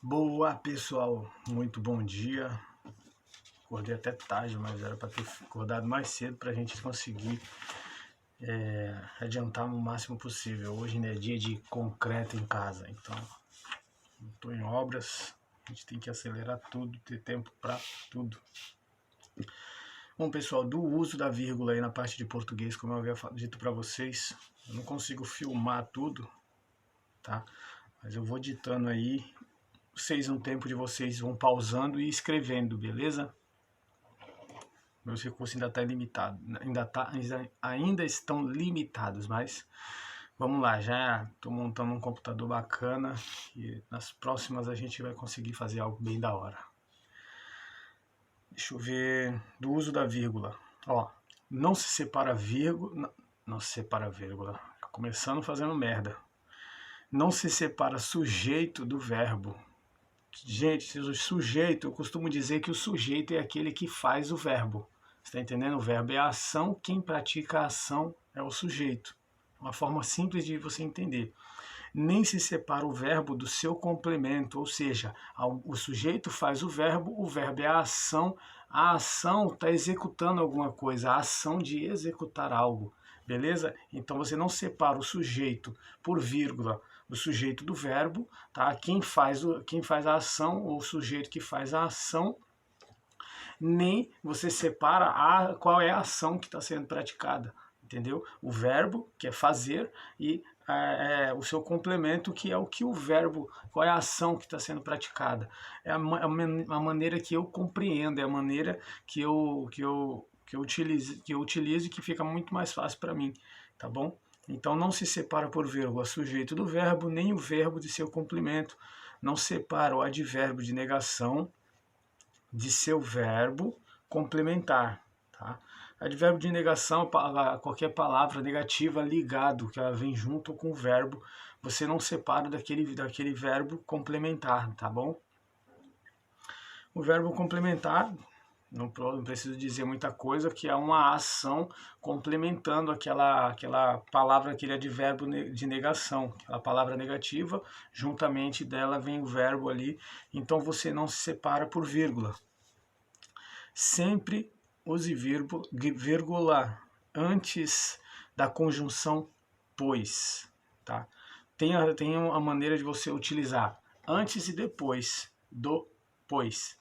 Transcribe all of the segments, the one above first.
Boa, pessoal, muito bom dia. Acordei até tarde, mas era para ter acordado mais cedo para a gente conseguir adiantar o máximo possível. Hoje é dia de concreto em casa, então estou em obras, a gente tem que acelerar tudo, ter tempo para tudo. Bom, pessoal, do uso da vírgula aí na parte de português, como eu havia dito para vocês, eu não consigo filmar tudo, tá? Mas eu vou ditando aí. Vocês, no tempo de vocês, vão pausando e escrevendo, beleza? Meus recursos ainda estão limitados, ainda estão limitados, mas vamos lá, já estou montando um computador bacana e nas próximas a gente vai conseguir fazer algo bem da hora. Deixa eu ver, do uso da vírgula. Ó, não se separa vírgula, não se separa vírgula, começando fazendo merda. Não se separa sujeito do verbo. Gente, o sujeito, eu costumo dizer que o sujeito é aquele que faz o verbo. Você está entendendo? O verbo é a ação, quem pratica a ação é o sujeito. Uma forma simples de você entender. Nem se separa o verbo do seu complemento, ou seja, o sujeito faz o verbo é a ação está executando alguma coisa, a ação de executar algo. Beleza? Então você não separa o sujeito por vírgula do sujeito do verbo, tá? Quem faz a ação, ou o sujeito que faz a ação, nem você separa qual é a ação que está sendo praticada, entendeu? O verbo, que é fazer, e o seu complemento, que é o que o verbo, qual é a ação que está sendo praticada. É a maneira que eu compreendo, é a maneira que eu utilizo e que fica muito mais fácil para mim, tá bom? Então não se separa por vírgula sujeito do verbo, nem o verbo de seu complemento. Não separa o advérbio de negação de seu verbo complementar, tá? Advérbio de negação, qualquer palavra negativa ligado, que ela vem junto com o verbo, você não separa daquele verbo complementar, tá bom? O verbo complementar, não preciso dizer muita coisa, que é uma ação complementando aquela palavra, aquele advérbio de negação, aquela palavra negativa, juntamente dela vem o verbo ali, então você não se separa por vírgula. Sempre use vírgula antes da conjunção pois, tá? Tem a maneira de você utilizar antes e depois do pois,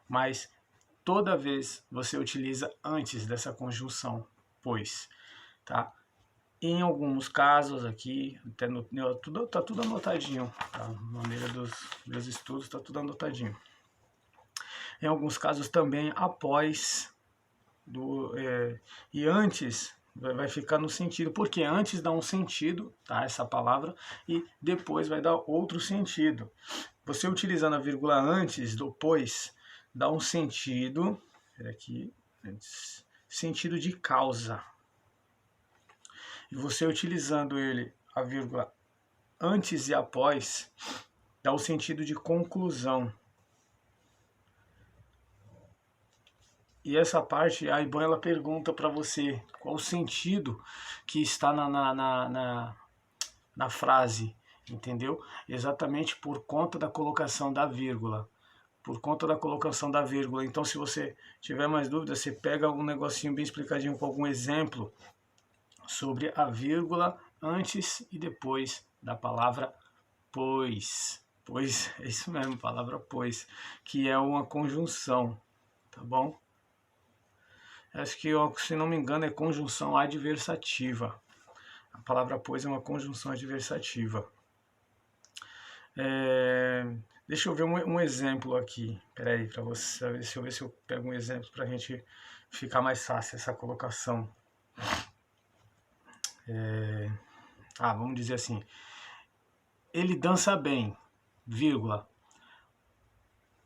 mas toda vez você utiliza antes dessa conjunção pois, tá? Em alguns casos aqui, até tá tudo anotadinho, tá? A maneira dos meus estudos tá tudo anotadinho. Em alguns casos também após e antes vai ficar no sentido, porque antes dá um sentido, tá, essa palavra, e depois vai dar outro sentido. Você utilizando a vírgula antes do pois, dá um sentido, aqui, sentido de causa. E você utilizando a vírgula antes e após, dá o sentido de conclusão. E essa parte, a Iban, ela pergunta para você qual o sentido que está na frase, entendeu? Exatamente por conta da colocação da vírgula. Por conta da colocação da vírgula. Então, se você tiver mais dúvidas, você pega um negocinho bem explicadinho com algum exemplo sobre a vírgula antes e depois da palavra pois. Pois, é isso mesmo, palavra pois, que é uma conjunção, tá bom? Acho que, se não me engano, é conjunção adversativa. A palavra pois é uma conjunção adversativa. Deixa eu ver um exemplo aqui. Peraí, para você, deixa eu ver se eu pego um exemplo para a gente ficar mais fácil essa colocação. Vamos dizer assim. Ele dança bem, vírgula,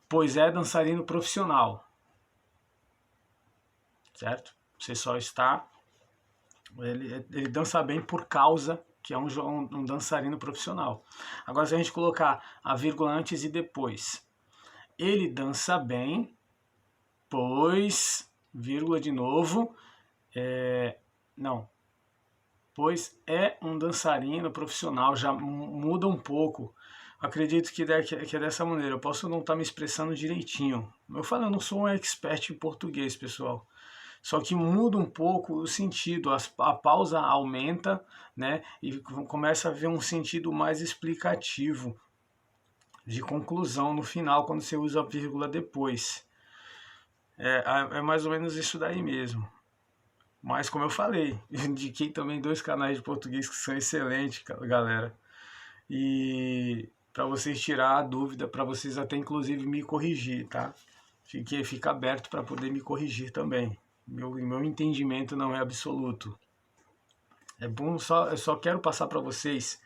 pois é dançarino profissional. Certo? Você só está... Ele dança bem por causa que é um dançarino profissional. Agora, se a gente colocar a vírgula antes e depois. Ele dança bem, pois... Vírgula de novo. Pois é um dançarino profissional. Já muda um pouco. acredito que é dessa maneira. Eu posso não estar me expressando direitinho. Eu falo, eu não sou um expert em português, pessoal. Só que muda um pouco o sentido, a pausa aumenta, né? E começa a ver um sentido mais explicativo, de conclusão no final, quando você usa a vírgula depois. É mais ou menos isso daí mesmo. Mas como eu falei, indiquei também 2 canais de português que são excelentes, galera. E para vocês tirar a dúvida, para vocês até inclusive me corrigir, tá? Fica aberto para poder me corrigir também. Meu entendimento não é absoluto. É bom, eu só quero passar para vocês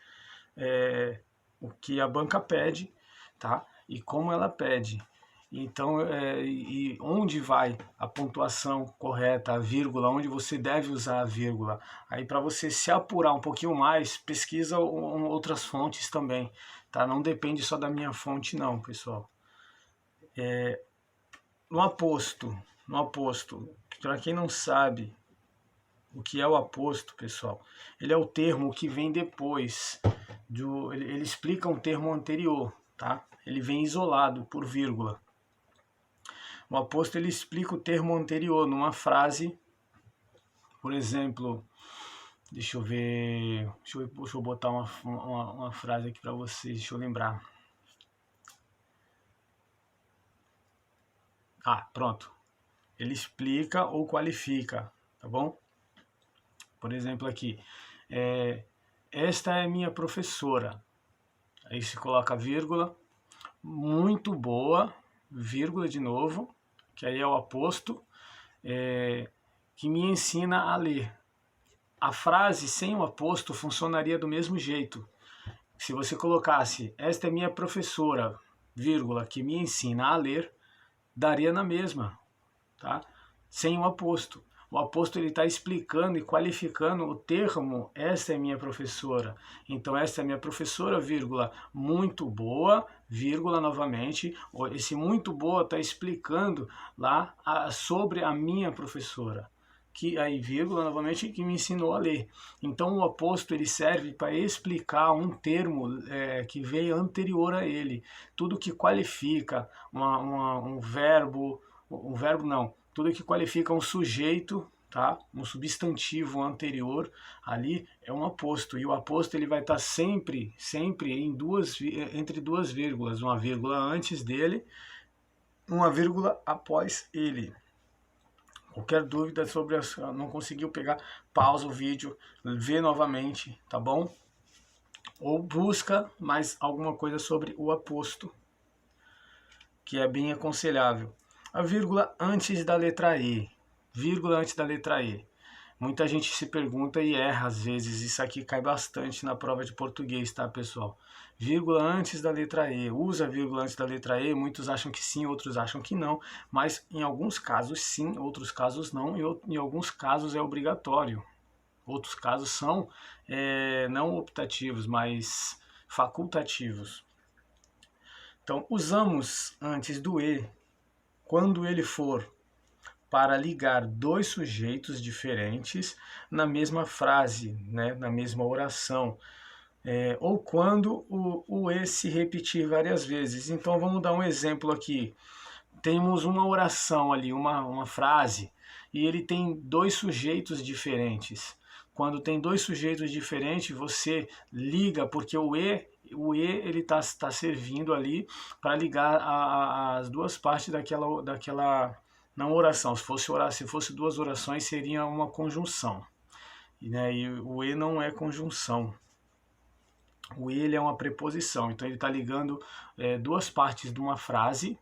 o que a banca pede, tá? E como ela pede. Então, e onde vai a pontuação correta, a vírgula, onde você deve usar a vírgula. Aí, para você se apurar um pouquinho mais, pesquisa outras fontes também, tá? Não depende só da minha fonte, não, pessoal. No aposto, para quem não sabe o que é o aposto, pessoal, ele é o termo que vem depois, ele explica um termo anterior, tá? Ele vem isolado por vírgula. O aposto ele explica o termo anterior numa frase, por exemplo, deixa eu ver, deixa eu botar uma frase aqui para vocês, deixa eu lembrar. Pronto. Ele explica ou qualifica, tá bom? Por exemplo aqui, esta é minha professora. Aí se coloca vírgula, muito boa, vírgula de novo, que aí é o aposto, que me ensina a ler. A frase sem o aposto funcionaria do mesmo jeito. Se você colocasse, esta é minha professora, vírgula, que me ensina a ler, daria na mesma, tá? Sem o aposto. O aposto ele está explicando e qualificando o termo, esta é minha professora. Então, esta é minha professora, vírgula, muito boa, vírgula, novamente. Esse muito boa está explicando lá sobre a minha professora. Que aí, vírgula, novamente, que me ensinou a ler. Então, o aposto ele serve para explicar um termo que veio anterior a ele. Tudo que qualifica um verbo não, tudo que qualifica um sujeito, tá? Um substantivo anterior ali é um aposto. E o aposto ele vai estar sempre entre duas vírgulas, uma vírgula antes dele, uma vírgula após ele. Qualquer dúvida sobre não conseguiu pegar, pausa o vídeo, vê novamente, tá bom? Ou busca mais alguma coisa sobre o aposto, que é bem aconselhável. A vírgula antes da letra E. Vírgula antes da letra E. Muita gente se pergunta e erra às vezes. Isso aqui cai bastante na prova de português, tá, pessoal? Vírgula antes da letra E. Usa vírgula antes da letra E. Muitos acham que sim, outros acham que não. Mas em alguns casos sim, outros casos não. E em alguns casos é obrigatório. Outros casos são não optativos, mas facultativos. Então, usamos antes do E quando ele for para ligar 2 sujeitos diferentes na mesma frase, né, na mesma oração, ou quando o E se repetir várias vezes. Então vamos dar um exemplo aqui. Temos uma oração ali, uma frase, e ele tem 2 sujeitos diferentes. Quando tem 2 sujeitos diferentes, você liga, porque o E ele está servindo ali para ligar as duas partes daquela não oração. Se fosse 2 orações, seria uma conjunção. E o E não é conjunção. O E ele é uma preposição. Então ele está ligando 2 partes de uma frase,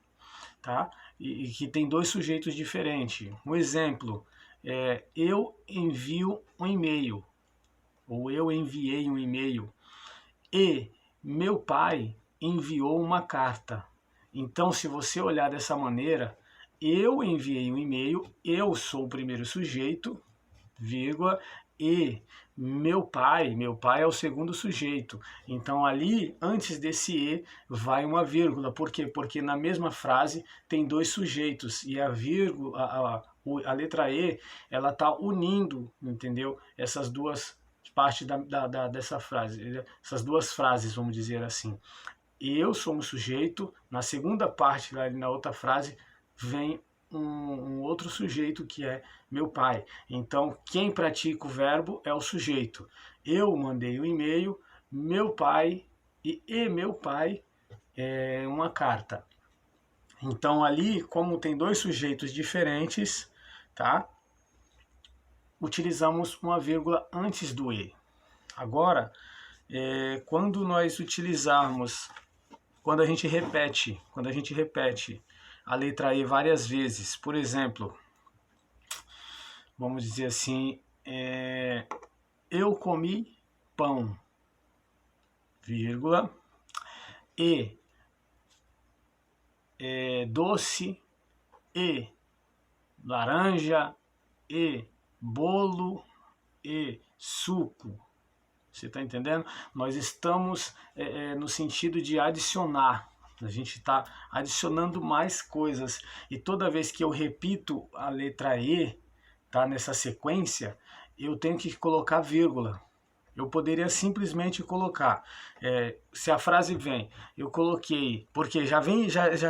tá? E que tem 2 sujeitos diferentes. Um exemplo, eu envio um e-mail. Ou eu enviei um e-mail. E meu pai enviou uma carta. Então, se você olhar dessa maneira, eu enviei um e-mail, eu sou o primeiro sujeito, vírgula, e meu pai é o segundo sujeito. Então ali, antes desse E, vai uma vírgula. Por quê? Porque na mesma frase tem 2 sujeitos e a vírgula, a letra E, ela está unindo, entendeu? Essas duas partes dessa frase, essas 2 frases, vamos dizer assim. eu sou um sujeito, na segunda parte, lá na outra frase, vem um outro sujeito que é meu pai. Então, quem pratica o verbo é o sujeito. Eu mandei o e-mail, meu pai e meu pai é uma carta. Então, ali, como tem dois sujeitos diferentes, tá? Utilizamos uma vírgula antes do e. Agora, quando nós utilizarmos, quando a gente repete a letra E várias vezes, por exemplo, vamos dizer assim, eu comi pão, vírgula, e doce, e laranja, e bolo, e suco. Você está entendendo? Nós estamos no sentido de adicionar. A gente está adicionando mais coisas. E toda vez que eu repito a letra E, tá, nessa sequência, eu tenho que colocar vírgula. Eu poderia simplesmente colocar, se a frase vem, eu coloquei, porque já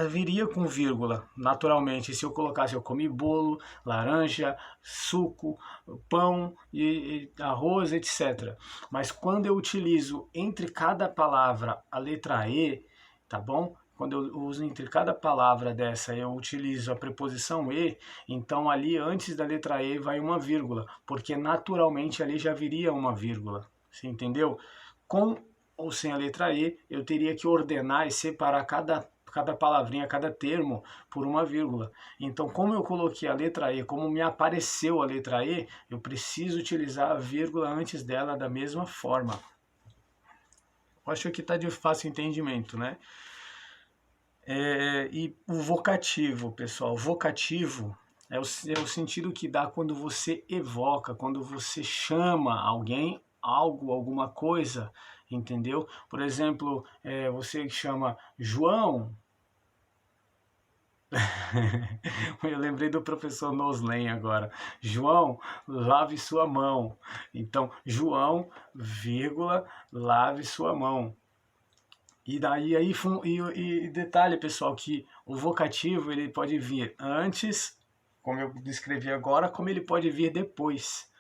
viria com vírgula, naturalmente, se eu colocasse, eu comi bolo, laranja, suco, pão e arroz, etc. Mas quando eu utilizo entre cada palavra a letra E, tá bom? Quando eu uso entre cada palavra dessa, eu utilizo a preposição E, então ali antes da letra E vai uma vírgula, porque naturalmente ali já viria uma vírgula. Você entendeu? Com ou sem a letra E, eu teria que ordenar e separar cada palavrinha, cada termo por uma vírgula. Então, como eu coloquei a letra E, como me apareceu a letra E, eu preciso utilizar a vírgula antes dela da mesma forma. Eu acho que está de fácil entendimento, né? E o vocativo, pessoal, vocativo é o sentido que dá quando você evoca, quando você chama alguém, algo, alguma coisa, entendeu? Por exemplo, você chama João. Eu lembrei do professor Noslen agora. João, lave sua mão. Então, João, vírgula, lave sua mão. E daí e detalhe, pessoal, que o vocativo ele pode vir antes, como eu descrevi agora, como ele pode vir depois,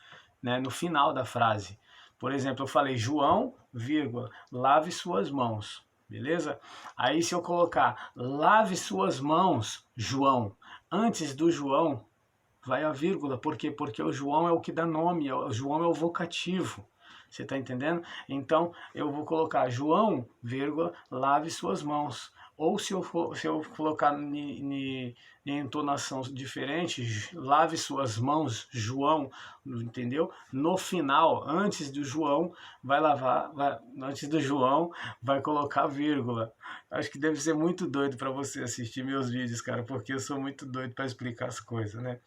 né, no final da frase. Por exemplo, eu falei João, vírgula, lave suas mãos, beleza? Aí se eu colocar lave suas mãos, João, antes do João, vai a vírgula. Por quê? Porque o João é o que dá nome, o João é o vocativo. Você está entendendo? Então, eu vou colocar João, vírgula, lave suas mãos. Ou se eu colocar em entonação diferente, lave suas mãos, João, entendeu? No final, antes do João, antes do João, vai colocar vírgula. Acho que deve ser muito doido para você assistir meus vídeos, cara, porque eu sou muito doido para explicar as coisas, né?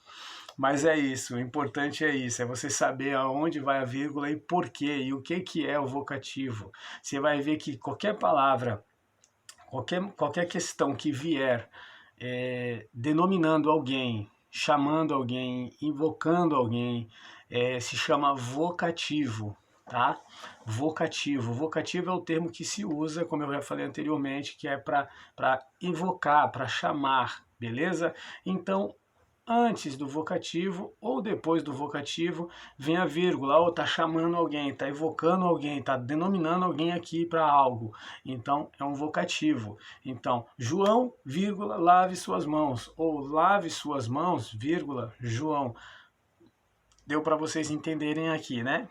Mas é isso, o importante é isso, é você saber aonde vai a vírgula e por quê, e o que é o vocativo. Você vai ver que qualquer palavra, qualquer questão que vier denominando alguém, chamando alguém, invocando alguém, se chama vocativo, tá? Vocativo. Vocativo é o termo que se usa, como eu já falei anteriormente, que é para invocar, para chamar, beleza? Então, antes do vocativo ou depois do vocativo vem a vírgula, ou está chamando alguém, está evocando alguém, está denominando alguém aqui para algo. Então é um vocativo. Então, João, vírgula, lave suas mãos, ou lave suas mãos, vírgula, João. Deu para vocês entenderem aqui, né?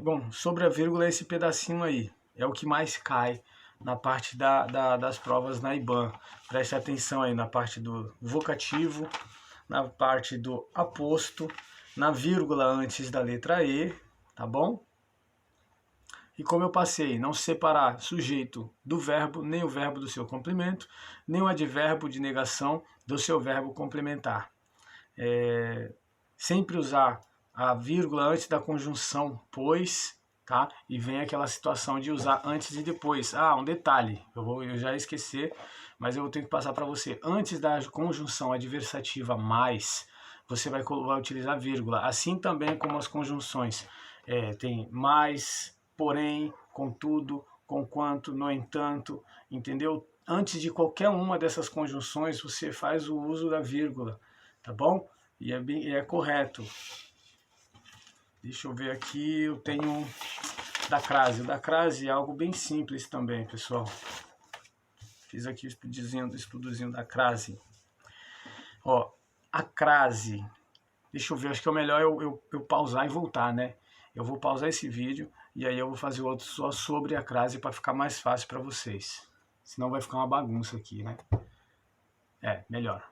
Bom, sobre a vírgula, esse pedacinho aí é o que mais cai na parte das provas na IBAN. Preste atenção aí na parte do vocativo, na parte do aposto, na vírgula antes da letra E, tá bom? E como eu passei, não separar sujeito do verbo, nem o verbo do seu complemento, nem o advérbio de negação do seu verbo complementar. Sempre usar a vírgula antes da conjunção pois, tá? E vem aquela situação de usar antes e depois. Um detalhe, eu já esqueci, mas eu tenho que passar para você. Antes da conjunção adversativa mais, você vai utilizar vírgula. Assim também como as conjunções tem mais, porém, contudo, conquanto, no entanto, entendeu? Antes de qualquer uma dessas conjunções, você faz o uso da vírgula, tá bom? E é correto. Deixa eu ver aqui, eu tenho da crase. O da crase é algo bem simples também, pessoal. Fiz aqui o estudozinho da crase. Ó, a crase. Deixa eu ver, acho que é melhor eu pausar e voltar, né? Eu vou pausar esse vídeo e aí eu vou fazer outro só sobre a crase para ficar mais fácil para vocês. Senão vai ficar uma bagunça aqui, né? Melhor.